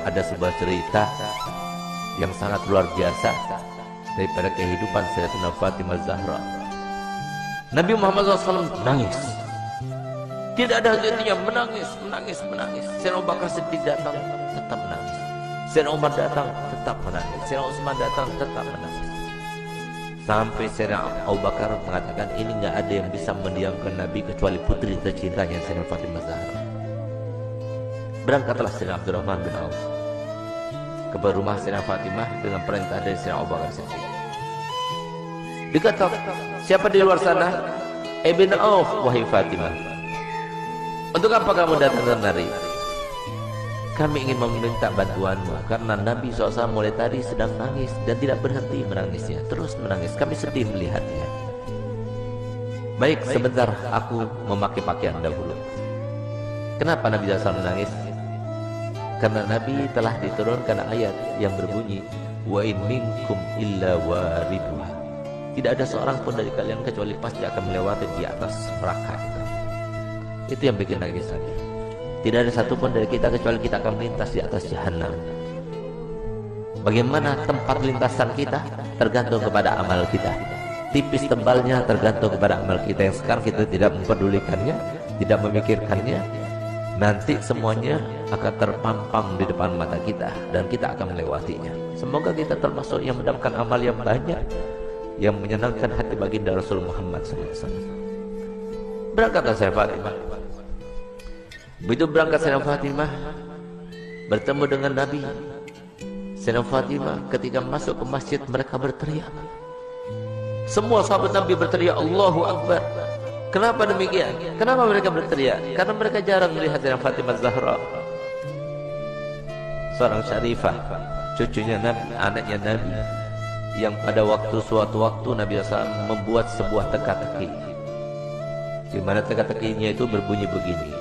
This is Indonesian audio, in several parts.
ada sebuah cerita yang sangat luar biasa daripada kehidupan Sayyidatina Fatimah Zahra. Nabi Muhammad SAW menangis, tidak ada henti-hentinya, menangis. Sayyidina Abu Bakar Siddiq datang, tetap menangis. Sayyidina Umar datang, tetap menangis. Sayyidina Utsman datang, tetap menangis. Sampai Sayyidina Abu Bakar mengatakan, ini nggak ada yang bisa mendiamkan Nabi kecuali putri tercintanya Sayyidina Fatimah Zahra. Berangkatlah Sayyidina Abdurrahman bin Auf ke rumah Sayyidina Fatimah dengan perintah dari Sayyidina Abu Bakar Siddiq. Diketok, siapa di luar sana? Ibn Auf, wahai Fatimah. Untuk apa kamu datang kemari? Kami ingin meminta bantuanmu karena Nabi SAW mulai tadi sedang nangis dan tidak berhenti menangisnya, terus menangis. Kami sedih melihatnya. Baik, sebentar aku memakai pakaian dahulu. Kenapa Nabi SAW menangis? Karena Nabi telah diturunkan ayat yang berbunyi, wa in minkum illa wariduha. Tidak ada seorang pun dari kalian kecuali pasti akan melewati di atas neraka itu. Itu yang bikin nangis Nabi. Tidak ada satupun dari kita kecuali kita akan melintas di atas jahanam. Bagaimana tempat lintasan kita tergantung kepada amal kita. Tipis tebalnya tergantung kepada amal kita yang sekarang kita tidak memperdulikannya, tidak memikirkannya. Nanti semuanya akan terpampang di depan mata kita dan kita akan melewatinya. Semoga kita termasuk yang mendapatkan amal yang banyak, yang menyenangkan hati baginda Rasul Muhammad SAW. Berangkatlah Sayyidah Fatimah. Begitu berangkat Sayyidah Fatimah bertemu dengan Nabi. Sayyidah Fatimah ketika masuk ke masjid mereka berteriak. Semua sahabat Nabi berteriak Allahu Akbar. Kenapa demikian? Kenapa mereka berteriak? Karena mereka jarang melihat Sayyidah Fatimah Zahra, seorang syarifah, cucunya Nabi, anaknya Nabi, yang pada suatu waktu Nabi SAW membuat sebuah teka-teki, di mana teka-tekinya itu berbunyi begini.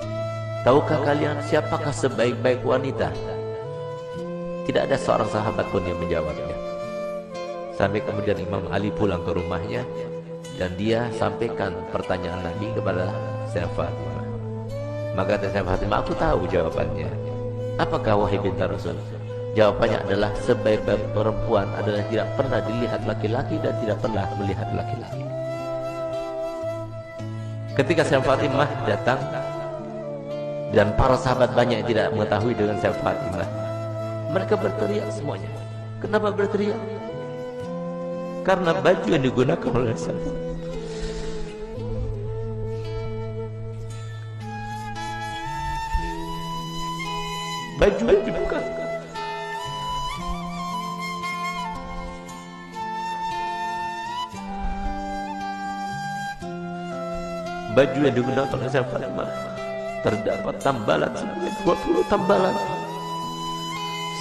Tahukah kalian siapakah sebaik-baik wanita? Tidak ada seorang sahabat pun yang menjawabnya. Sampai kemudian Imam Ali pulang ke rumahnya dan dia sampaikan pertanyaan Nabi kepada Sayyidah Fatimah. Maka Sayyidah Fatimah, aku tahu jawabannya. Apakah wahai binti Rasul? Jawabannya adalah sebaik-baik perempuan adalah tidak pernah dilihat laki-laki dan tidak pernah melihat laki-laki. Ketika Sayyidah Fatimah datang dan para sahabat banyak yang tidak mengetahui dengan Sayyidah Fatimah, mereka berteriak semuanya. Kenapa berteriak? Karena baju yang digunakan oleh Sayyidah baju yang dibuka baju yang digunakan oleh Sayyidah Fatimah terdapat tambalan sebanyak 20 tambalan,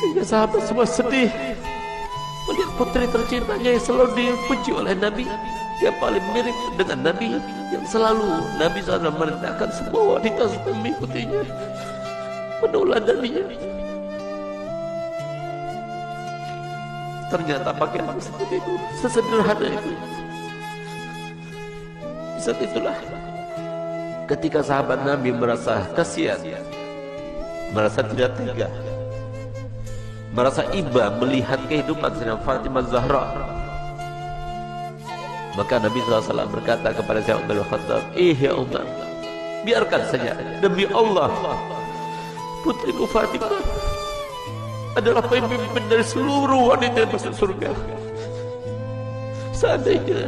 sehingga sahabat semua sedih melihat putri tercintanya yang selalu dipuji oleh Nabi, yang paling mirip dengan Nabi, yang selalu Nabi SAW merintahkan semua wanita supaya mengikutinya, meneladaninya. Ternyata pakaian seperti itu, sesederhana itu. Di saat itulah ketika sahabat Nabi merasa kasihan, merasa tidak tega, merasa iba melihat kehidupan Sayyidah Fatimah Zahra, maka Nabi SAW berkata kepada Sayyidina Umar bin Khattab, ya Umar, biarkan saja, demi Allah putriku Fatimah adalah pemimpin dari seluruh wanita yang masuk surga. Seandainya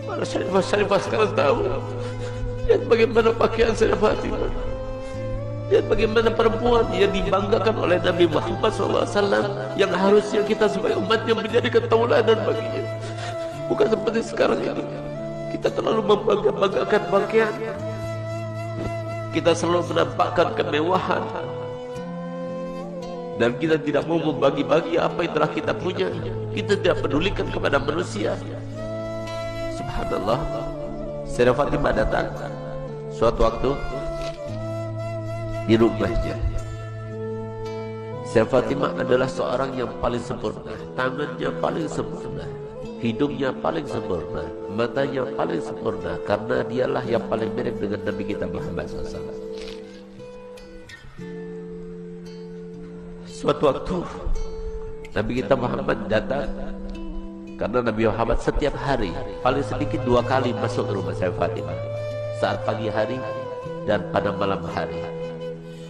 para syarifah sekarang tahu, lihat bagaimana pakaian Sayyidah Fatimah, lihat bagaimana perempuan yang dibanggakan oleh Nabi Muhammad SAW, yang harusnya kita sebagai umat yang menjadi tauladan baginya. Bukan seperti sekarang ini, kita terlalu membanggakan pakaian, kita selalu menampakkan kemewahan, dan kita tidak mau membagi-bagi apa yang telah kita punya. Kita tidak pedulikan kepada manusia. Subhanallah, Sayyidah Fatimah datang suatu waktu di rumahnya. Sayyidah Fatimah adalah seorang yang paling sempurna, tangannya paling sempurna, hidungnya paling sempurna, matanya paling sempurna, karena dialah yang paling mirip dengan Nabi kita Muhammad SAW. Suatu waktu Nabi kita Muhammad datang, karena Nabi Muhammad setiap hari paling sedikit 2 kali masuk ke rumah saya Fatimah, saat pagi hari dan pada malam hari.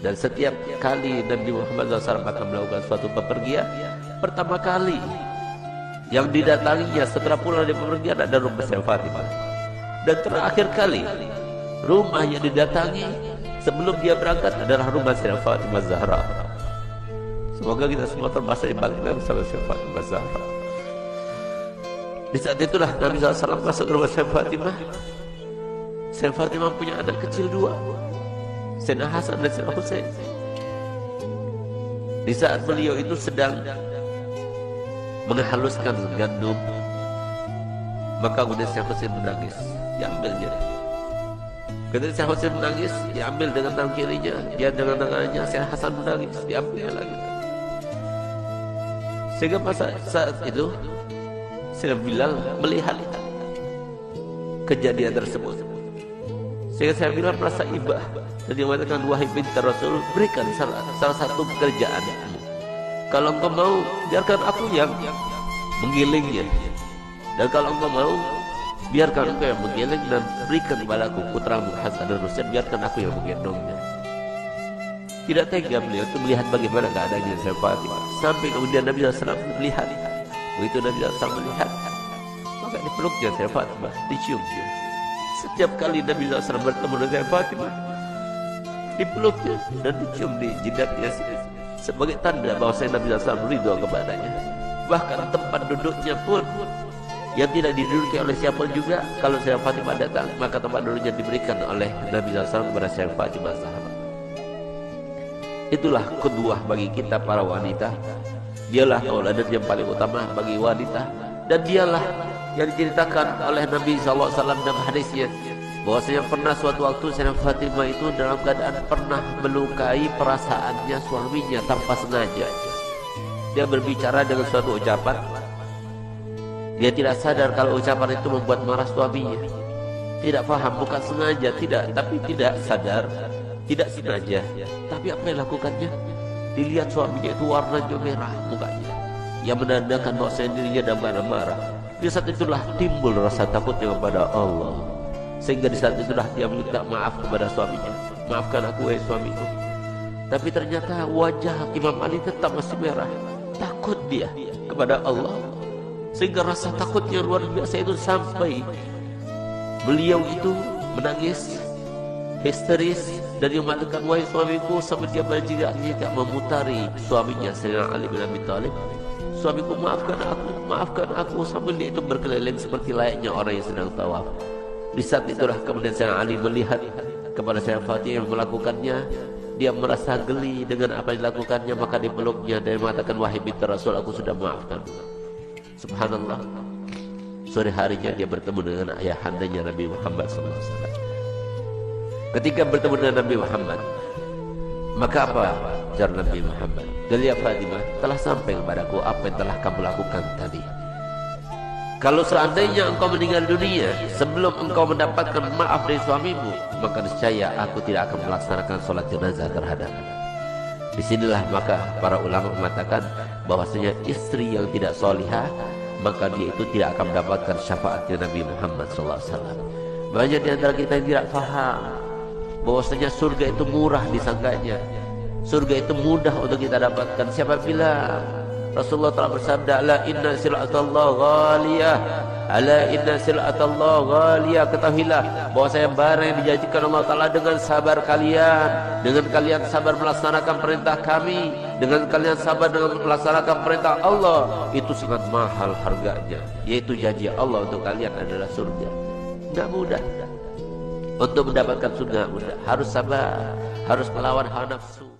Dan setiap kali Nabi Muhammad SAW akan melakukan suatu bepergian, pertama kali yang didatanginya setelah pulang dari bepergian ada rumah saya Fatimah. Dan terakhir kali rumah yang didatangi sebelum dia berangkat adalah rumah saya Fatimah Zahra. Semoga kita semua termasuk dibangkitkan bersama Fatimah Zahra. Di saat itulah Nabi SAW masuk ke rumah Fatimah. Fatimah punya anak kecil 2, Sayyidina Hasan dan Sayyidina Husain. Di saat beliau itu sedang menghaluskan gandum, maka kemudian Sayyidina Husain menangis, diambilnya. Ketika Sayyidina Husain menangis, diambil dengan tangan kirinya, dia dengan tangannya. Sayyidina Hasan menangis, diambilnya lagi. Sehingga saat itu Sayyidina Bilal melihat kejadian tersebut. Sehingga Sayyidina Bilal merasa iba dan dia mengatakan, wahai binti Rasul, berikan salah satu pekerjaanmu. Kalau engkau mau, biarkan aku yang menggilingnya. Dan kalau engkau mau, biarkan engkau yang menggiling dan berikan kepadaku putramu Hasan dan Husain, biarkan aku yang menggendongnya. Tidak tega beliau itu melihat bagaimana keadaannya Sayyidah Fatimah. Sampai kemudian Nabi SAW melihat. Begitu Nabi SAW melihat, maka dipeluknya Sayyidah Fatimah, dicium dia. Setiap kali Nabi SAW bertemu dengan Sayyidah Fatimah, dipeluknya dan dicium di jidatnya sebagai tanda bahwa Nabi SAW ridho kepadanya. Bahkan tempat duduknya pun yang tidak diduduki oleh siapa juga, kalau Sayyidah Fatimah datang, maka tempat duduknya diberikan oleh Nabi SAW kepada Sayyidah Fatimah Zahra. Itulah kedua bagi kita para wanita. Dialah tauladan yang paling utama bagi wanita, dan dialah yang diceritakan oleh Nabi SAW dalam hadisnya, bahwasanya pernah suatu waktu Sayyidah Fatimah itu dalam keadaan pernah melukai perasaannya suaminya tanpa sengaja. Dia berbicara dengan suatu ucapan, dia tidak sadar kalau ucapan itu membuat marah suaminya. Tidak paham, bukan sengaja, tidak, tapi tidak sadar, tidak sengaja. Tapi apa yang lakukannya? Dilihat suaminya itu warnanya merah mukanya, yang menandakan bahwa dirinya dalam keadaan marah. Di saat itulah timbul rasa takutnya kepada Allah, sehingga di saat itulah dia minta maaf kepada suaminya. Maafkan aku wahai suamiku. Tapi ternyata wajah Imam Ali tetap masih merah. Takut dia kepada Allah, sehingga rasa takutnya luar biasa itu sampai beliau itu menangis histeris dan dia mengatakan, wahai suamiku, sampai dia berjigak-jigak memutari suaminya Sayyidina Ali bin Abi Thalib. Suamiku, maafkan aku, sambil dia itu berkeliling seperti layaknya orang yang sedang tawaf. Di saat itulah kemudian Sayyidina Ali melihat kepada Sayyidah Fatimah yang melakukannya. Dia merasa geli dengan apa yang dilakukannya, maka dipeluknya dan mengatakan, wahai binti Rasul, aku sudah maafkan. Subhanallah, sore harinya dia bertemu dengan ayahandanya Nabi Muhammad SAW. Ketika bertemu dengan Nabi Muhammad, maka apa ujar Nabi Muhammad? Ya Fatimah, telah sampai kepadaku apa yang telah kamu lakukan tadi. Kalau seandainya engkau meninggal dunia sebelum engkau mendapatkan maaf dari suamimu, maka niscaya aku tidak akan melaksanakan sholat jenazah terhadapmu. Disinilah maka para ulama mengatakan bahwasanya istri yang tidak solihah, maka dia itu tidak akan mendapatkan syafaatnya Nabi Muhammad SAW. Banyak di antara kita yang tidak faham bahwasanya surga itu murah disangkanya, surga itu mudah untuk kita dapatkan. Siapa bilang? Rasulullah telah bersabda, ala inna sil'atallah ghaliyah, ala inna sil'atallah ghaliyah. Ketahuilah bahwasanya barang yang dijanjikan Allah Ta'ala dengan sabar kalian, dengan kalian sabar melaksanakan perintah kami, dengan kalian sabar dengan melaksanakan perintah Allah, itu sangat mahal harganya, yaitu janji Allah untuk kalian adalah surga. Tidak mudah untuk mendapatkan surga, mudah. Harus sabar, harus melawan hawa nafsu.